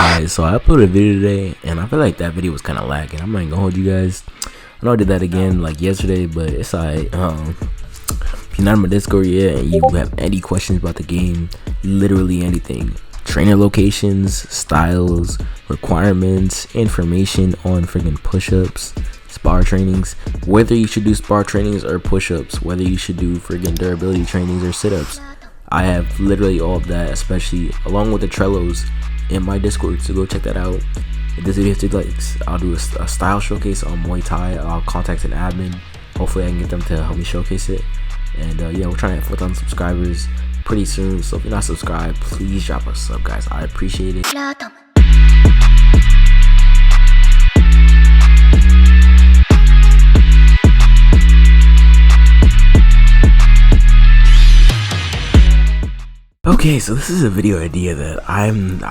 Alright, so I uploaded a video today, and I feel like that video was kind of lagging. I'm not gonna hold you guys. I know I did that again like yesterday, but it's alright. If you're not in my Discord yet and you have any questions about the game, literally anything, trainer locations, styles, requirements, information on friggin' push-ups, spar trainings, whether you should do spar trainings or push-ups, whether you should do friggin' durability trainings or sit-ups, I have literally all of that, especially along with the Trellos in my Discord, so go check that out. If this video hits likes, I'll do a style showcase on Muay Thai. I'll contact an admin. Hopefully I can get them to help me showcase it. And yeah, we're trying to hit 4,000 subscribers pretty soon, so if you're not subscribed, please drop a sub, guys. I appreciate it. Okay, so this is a video idea that I'm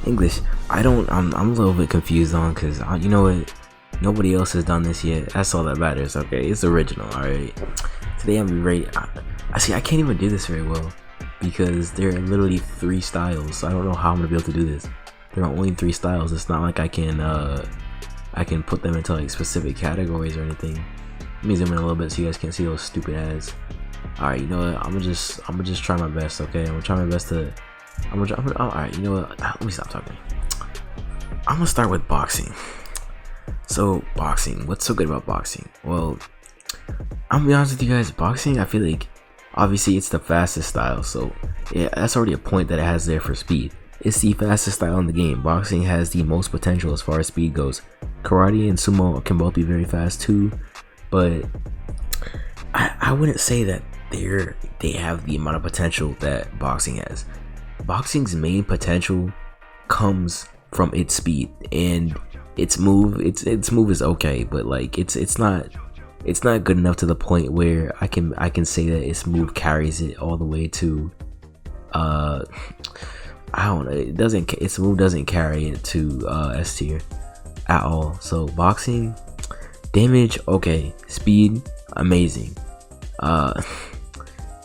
English. I'm a little bit confused on, because you know what, nobody else has done this yet. That's all that matters. Okay, it's original. All right, today I'm ready. I can't even do this very well because there are literally 3 styles, so I don't know how I'm gonna be able to do this. There are only 3 styles. It's not like I can put them into like specific categories or anything. Let me zoom in a little bit so you guys can't see those stupid ads. Alright, you know what, I'm gonna just try my best. Okay, I'm gonna try my best to alright, you know what, let me stop talking. I'm gonna start with boxing. So boxing, what's so good about boxing? Well, I'm gonna be honest with you guys, boxing, I feel like obviously it's the fastest style, so yeah, that's already a point that it has there for speed. It's the fastest style in the game. Boxing has the most potential as far as speed goes. Karate and sumo can both be very fast too, but I wouldn't say that they have the amount of potential that boxing has. Boxing's main potential comes from its speed and its move. Its move is okay, but like it's not good enough to the point where I can say that its move carries it all the way to I don't know, its move doesn't carry it to S tier at all. So boxing, damage okay, speed amazing.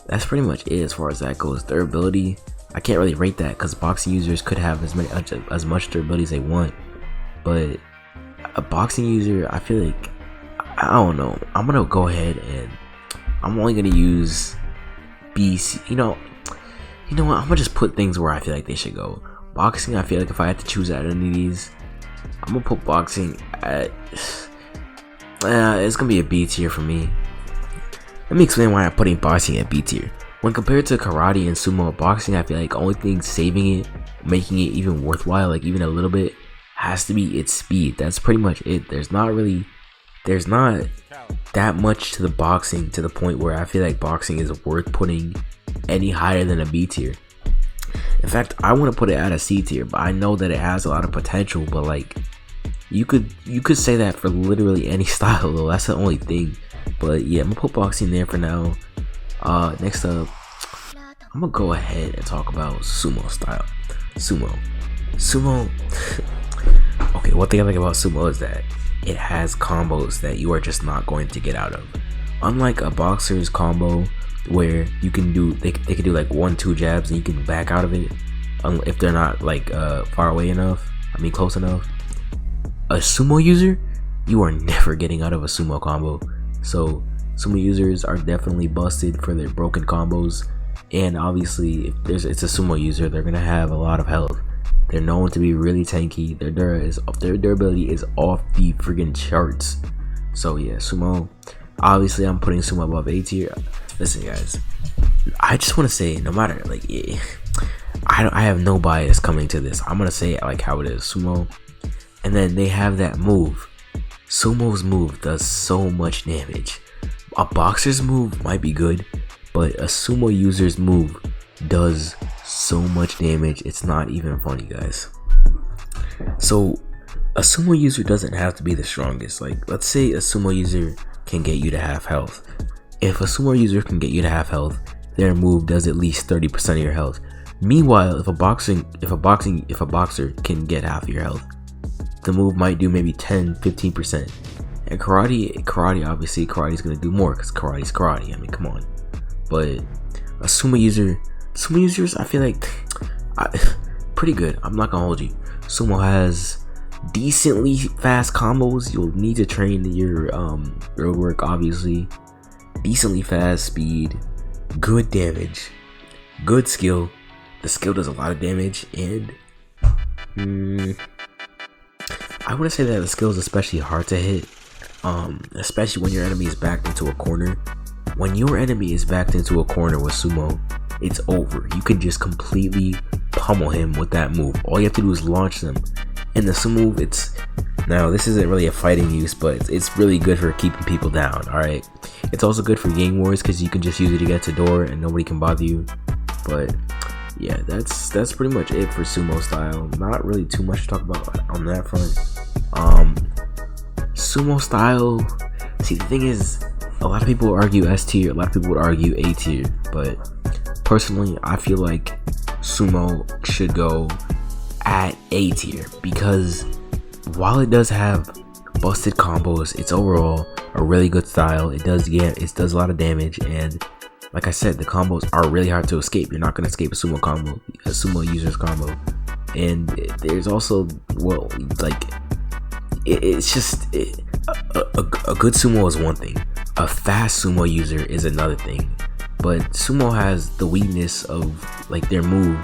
That's pretty much it as far as that goes. Durability, I can't really rate that because boxing users could have as much durability as they want, but a boxing user, I feel like, I don't know, I'm gonna go ahead and I'm only gonna use BC. You know what, I'm gonna just put things where I feel like they should go. Boxing, I feel like if I had to choose out of any of these, I'm gonna put boxing at it's gonna be a B tier for me. Let me explain why I'm putting boxing at B tier. When compared to karate and sumo, boxing, I feel like the only thing saving it, making it even worthwhile, like even a little bit, has to be its speed. That's pretty much it. There's not that much to the boxing to the point where I feel like boxing is worth putting any higher than a B tier. In fact, I want to put it at a C tier, but I know that it has a lot of potential, but like you could say that for literally any style though. That's the only thing. But yeah, I'm gonna put boxing there for now. Next up, I'm gonna go ahead and talk about sumo style. Sumo. Okay, one thing I like about sumo is that it has combos that you are just not going to get out of. Unlike a boxer's combo where you can do, they can do like 1-2 jabs and you can back out of it if they're not like far away enough. I mean close enough. A sumo user, you are never getting out of a sumo combo. So sumo users are definitely busted for their broken combos, and obviously if it's a sumo user, they're gonna have a lot of health. They're known to be really tanky. Their durability is off the friggin' charts. So yeah, sumo, obviously I'm putting sumo above A tier. Listen guys, I just want to say, no matter like I have no bias coming to this. I'm gonna say it like how it is. Sumo, and then they have that move. Sumo's move does so much damage. A boxer's move might be good, but a sumo user's move does so much damage, it's not even funny, guys. So a sumo user doesn't have to be the strongest. Like, let's say a sumo user can get you to half health. If a sumo user can get you to half health, their move does at least 30% of your health. Meanwhile, if a boxer can get half of your health, the move might do maybe 10-15%. And karate obviously karate's gonna do more because karate's karate. I mean, come on. But a sumo users, I feel like pretty good. I'm not gonna hold you. Sumo has decently fast combos. You'll need to train your road work, obviously. Decently fast speed, good damage, good skill. The skill does a lot of damage, and I want to say that the skill is especially hard to hit, especially when your enemy is backed into a corner. When your enemy is backed into a corner with Sumo, it's over. You can just completely pummel him with that move. All you have to do is launch them. And the Sumo move, now this isn't really a fighting use, but it's really good for keeping people down. Alright, it's also good for gang wars because you can just use it to get to door and nobody can bother you. But yeah, that's pretty much it for Sumo style. Not really too much to talk about on that front. Sumo style, see, the thing is, a lot of people would argue S tier, a lot of people would argue A tier, but personally I feel like Sumo should go at A tier, because while it does have busted combos, it's overall a really good style. It does a lot of damage, and like I said, the combos are really hard to escape. You're not going to escape a Sumo combo, a Sumo user's combo. And there's also, well, like, it's just a good Sumo is one thing, a fast Sumo user is another thing. But Sumo has the weakness of, like, their move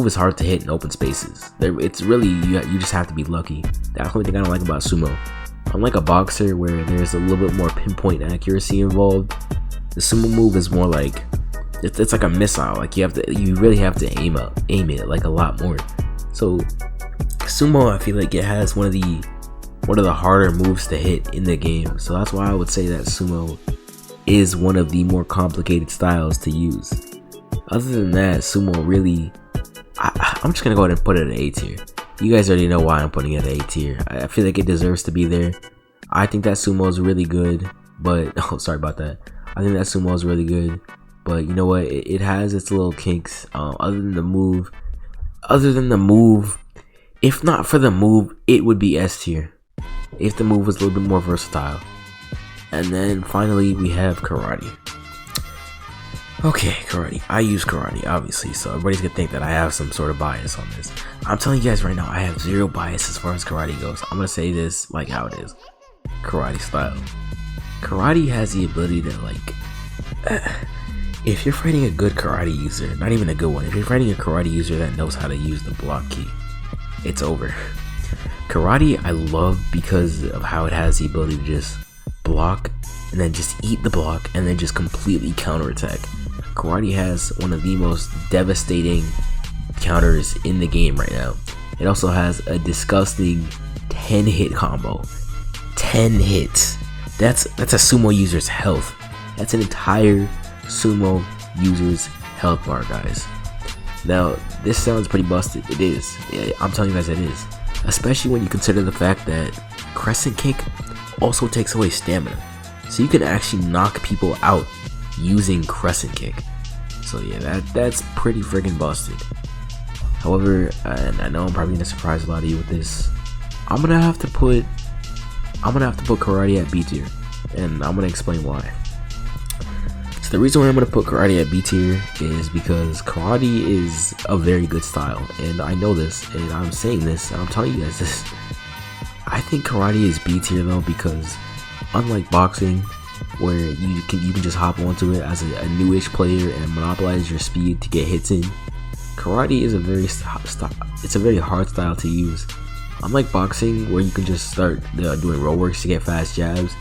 is hard to hit in open spaces. It's really, you just have to be lucky. That's the only thing I don't like about Sumo. Unlike a boxer where there's a little bit more pinpoint accuracy involved, the Sumo move is more like, it's like a missile. Like, you really have to aim it like a lot more. So Sumo, I feel like it has one of the harder moves to hit in the game. So that's why I would say that Sumo is one of the more complicated styles to use. Other than that, Sumo really, I'm just gonna go ahead and put it at A tier. You guys already know why I'm putting it at A tier. I feel like it deserves to be there. I think that Sumo is really good, but oh, sorry about that. I think that Sumo is really good, but you know what? It has its little kinks. Other than the move, if not for the move, it would be S tier. If the move was a little bit more versatile. And then finally we have karate. Okay, karate. I use karate, obviously, so everybody's gonna think that I have some sort of bias on this. I'm telling you guys right now, I have zero bias as far as karate goes. I'm gonna say this like how it is. Karate style. Karate has the ability to, like, if you're fighting a good karate user, not even a good one, if you're fighting a karate user that knows how to use the block key, it's over. Karate I love because of how it has the ability to just block and then just eat the block and then just completely counterattack. Karate has one of the most devastating counters in the game right now. It also has a disgusting 10 hit combo. 10 hits. That's a Sumo user's health. That's an entire Sumo user's health bar, guys. Now, this sounds pretty busted. It is. Yeah, I'm telling you guys it is. Especially when you consider the fact that Crescent Kick also takes away stamina. So you can actually knock people out using Crescent Kick. So yeah, that's pretty friggin' busted. However, and I know I'm probably gonna surprise a lot of you with this, I'm gonna have to put karate at B tier, and I'm gonna explain why. So the reason why I'm gonna put karate at B tier is because karate is a very good style, and I know this, and I'm saying this, and I'm telling you guys this. I think karate is B tier though, because unlike boxing, where you can just hop onto it as a newish player and monopolize your speed to get hits in, karate is a very hard style to use. Unlike boxing, where you can just start doing roll works to get fast jabs,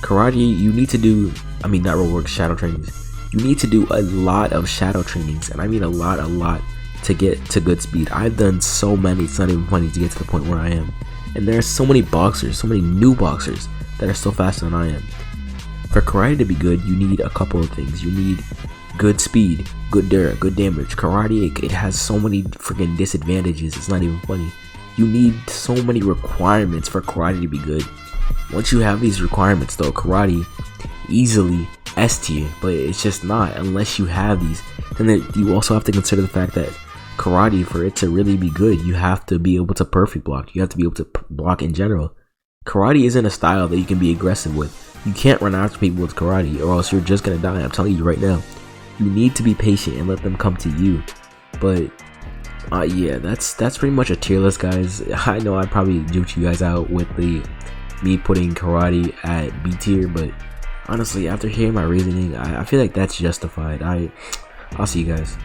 karate, you need to do, not roll works, shadow trainings. You need to do a lot of shadow trainings, and I mean a lot to get to good speed. I've done so many, it's not even funny, to get to the point where I am. And there are so many boxers, so many new boxers that are still faster than I am. For karate to be good, you need a couple of things. You need good speed, good dura, good damage. Karate, it has so many freaking disadvantages, it's not even funny. You need so many requirements for karate to be good. Once you have these requirements though, karate easily S tier, but it's just not unless you have these. And then you also have to consider the fact that karate, for it to really be good, you have to be able to perfect block. You have to be able to block in general. Karate isn't a style that you can be aggressive with. You can't run after people with karate, or else you're just gonna die. I'm telling you right now. You need to be patient and let them come to you. But Yeah, that's pretty much a tier list, guys. I know I probably duped you guys out with the me putting karate at B tier, but honestly, after hearing my reasoning, I feel like that's justified. I'll see you guys.